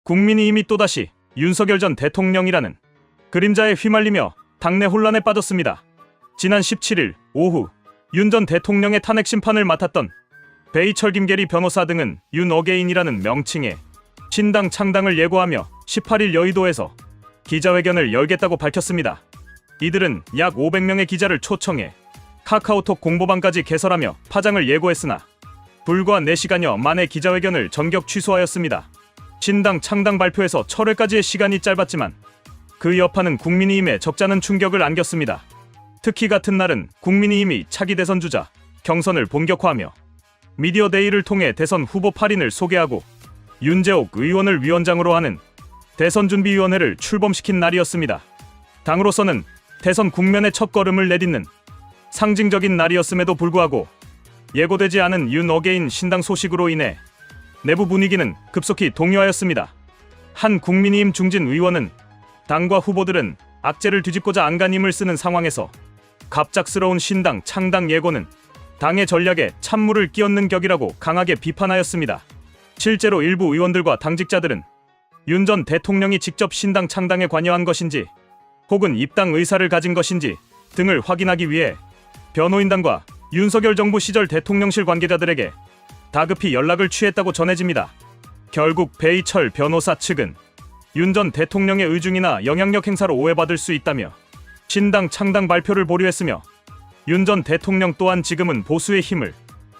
국민이 이미 또다시 윤석열 전 대통령이라는 그림자에 휘말리며 당내 혼란에 빠졌습니다. 지난 17일 오후 윤 전 대통령의 탄핵 심판을 맡았던 베이철 김계리 변호사 등은 윤 어게인이라는 명칭의 신당 창당을 예고하며 18일 여의도에서 기자회견을 열겠다고 밝혔습니다. 이들은 약 500명의 기자를 초청해 카카오톡 공보방까지 개설하며 파장을 예고했으나 불과 4시간여 만에 기자회견을 전격 취소하였습니다. 신당 창당 발표에서 철회까지의 시간이 짧았지만 그 여파는 국민의힘에 적잖은 충격을 안겼습니다. 특히 같은 날은 국민의힘이 차기 대선 주자 경선을 본격화하며 미디어데이를 통해 대선 후보 8인을 소개하고 윤재옥 의원을 위원장으로 하는 대선준비위원회를 출범시킨 날이었습니다. 당으로서는 대선 국면의 첫걸음을 내딛는 상징적인 날이었음에도 불구하고 예고되지 않은 윤 어게인 신당 소식으로 인해 내부 분위기는 급속히 동요하였습니다. 한 국민의힘 중진 의원은 당과 후보들은 악재를 뒤집고자 안간힘을 쓰는 상황에서 갑작스러운 신당 창당 예고는 당의 전략에 찬물을 끼얹는 격이라고 강하게 비판하였습니다. 실제로 일부 의원들과 당직자들은 윤 전 대통령이 직접 신당 창당에 관여한 것인지 혹은 입당 의사를 가진 것인지 등을 확인하기 위해 변호인단과 윤석열 정부 시절 대통령실 관계자들에게 다급히 연락을 취했다고 전해집니다. 결국 베이철 변호사 측은 윤 전 대통령의 의중이나 영향력 행사로 오해받을 수 있다며 신당 창당 발표를 보류했으며 윤 전 대통령 또한 지금은 보수의 힘을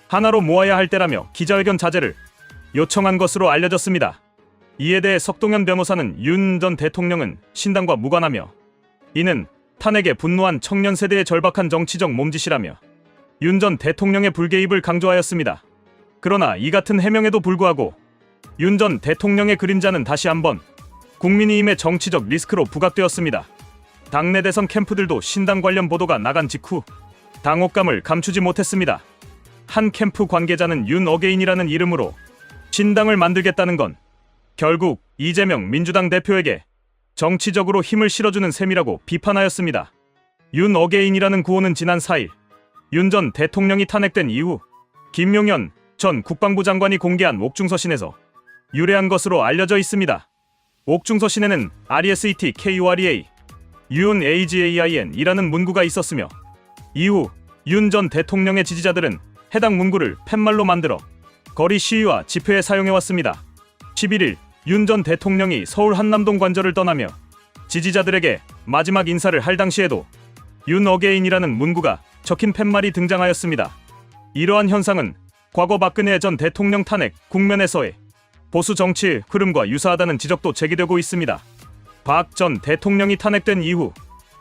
하나로 모아야 할 때라며 기자회견 자제를 요청한 것으로 알려졌습니다. 이에 대해 석동현 변호사는 윤 전 대통령은 신당과 무관하며 이는 탄핵에 분노한 청년 세대의 절박한 정치적 몸짓이라며 윤 전 대통령의 불개입을 강조하였습니다. 그러나 이 같은 해명에도 불구하고 윤 전 대통령의 그림자는 다시 한번 국민의힘의 정치적 리스크로 부각되었습니다. 당내 대선 캠프들도 신당 관련 보도가 나간 직후 당혹감을 감추지 못했습니다. 한 캠프 관계자는 윤 어게인이라는 이름으로 신당을 만들겠다는 건 결국 이재명 민주당 대표에게 정치적으로 힘을 실어주는 셈이라고 비판하였습니다. 윤 어게인이라는 구호는 지난 4일 윤 전 대통령이 탄핵된 이후 김용현 전 국방부 장관이 공개한 옥중서신에서 유래한 것으로 알려져 있습니다. 옥중서신에는 RESET KUREA 윤 AGAIN 이라는 문구가 있었으며 이후 윤 전 대통령의 지지자들은 해당 문구를 팻말로 만들어 거리 시위와 집회에 사용해왔습니다. 11일 윤 전 대통령이 서울 한남동 관저를 떠나며 지지자들에게 마지막 인사를 할 당시에도 윤 어게인이라는 문구가 적힌 팻말이 등장하였습니다. 이러한 현상은 과거 박근혜 전 대통령 탄핵 국면에서의 보수 정치 흐름과 유사하다는 지적도 제기되고 있습니다. 박 전 대통령이 탄핵된 이후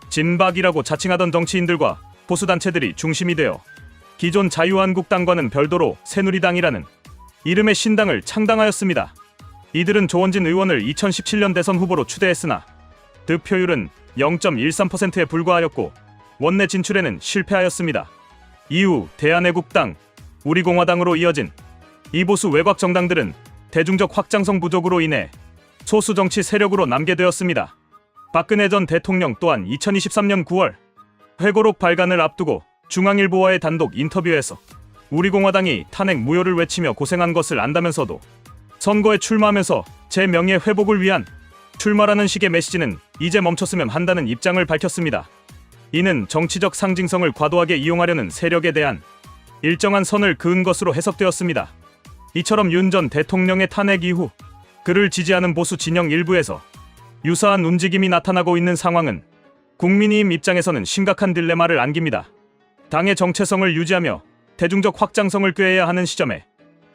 진박이라고 자칭하던 정치인들과 보수단체들이 중심이 되어 기존 자유한국당과는 별도로 새누리당이라는 이름의 신당을 창당하였습니다. 이들은 조원진 의원을 2017년 대선 후보로 추대했으나 득표율은 0.13%에 불과하였고 원내 진출에는 실패하였습니다. 이후 대한애국당, 우리공화당으로 이어진 이보수 외곽 정당들은 대중적 확장성 부족으로 인해 소수 정치 세력으로 남게 되었습니다. 박근혜 전 대통령 또한 2023년 9월 회고록 발간을 앞두고 중앙일보와의 단독 인터뷰에서 우리공화당이 탄핵 무효를 외치며 고생한 것을 안다면서도 선거에 출마하면서 제 명예 회복을 위한 출마라는 식의 메시지는 이제 멈췄으면 한다는 입장을 밝혔습니다. 이는 정치적 상징성을 과도하게 이용하려는 세력에 대한 일정한 선을 그은 것으로 해석되었습니다. 이처럼 윤 전 대통령의 탄핵 이후 그를 지지하는 보수 진영 일부에서 유사한 움직임이 나타나고 있는 상황은 국민의힘 입장에서는 심각한 딜레마를 안깁니다. 당의 정체성을 유지하며 대중적 확장성을 꾀해야 하는 시점에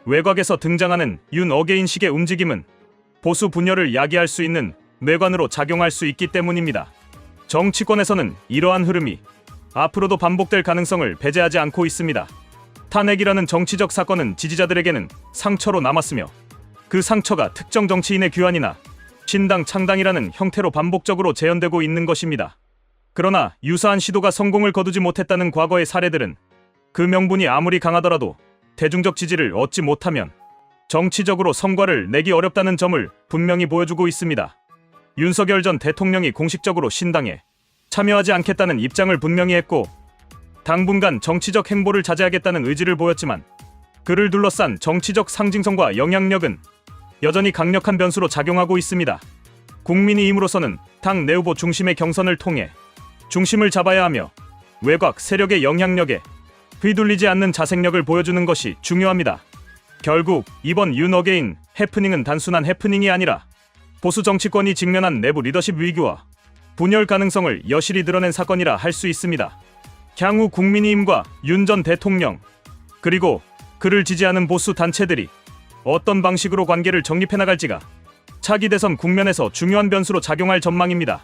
외곽에서 등장하는 윤 어게인식의 움직임은 보수 분열을 야기할 수 있는 뇌관으로 작용할 수 있기 때문입니다. 정치권에서는 이러한 흐름이 앞으로도 반복될 가능성을 배제하지 않고 있습니다. 탄핵이라는 정치적 사건은 지지자들에게는 상처로 남았으며 그 상처가 특정 정치인의 귀환이나 신당 창당이라는 형태로 반복적으로 재현되고 있는 것입니다. 그러나 유사한 시도가 성공을 거두지 못했다는 과거의 사례들은 그 명분이 아무리 강하더라도 대중적 지지를 얻지 못하면 정치적으로 성과를 내기 어렵다는 점을 분명히 보여주고 있습니다. 윤석열 전 대통령이 공식적으로 신당에 참여하지 않겠다는 입장을 분명히 했고 당분간 정치적 행보를 자제하겠다는 의지를 보였지만 그를 둘러싼 정치적 상징성과 영향력은 여전히 강력한 변수로 작용하고 있습니다. 국민의힘으로서는 당 내후보 중심의 경선을 통해 중심을 잡아야 하며 외곽 세력의 영향력에 휘둘리지 않는 자생력을 보여주는 것이 중요합니다. 결국 이번 윤 어게인 해프닝은 단순한 해프닝이 아니라 보수 정치권이 직면한 내부 리더십 위기와 분열 가능성을 여실히 드러낸 사건이라 할 수 있습니다. 향후 국민의힘과 윤 전 대통령 그리고 그를 지지하는 보수 단체들이 어떤 방식으로 관계를 정립해 나갈지가 차기 대선 국면에서 중요한 변수로 작용할 전망입니다.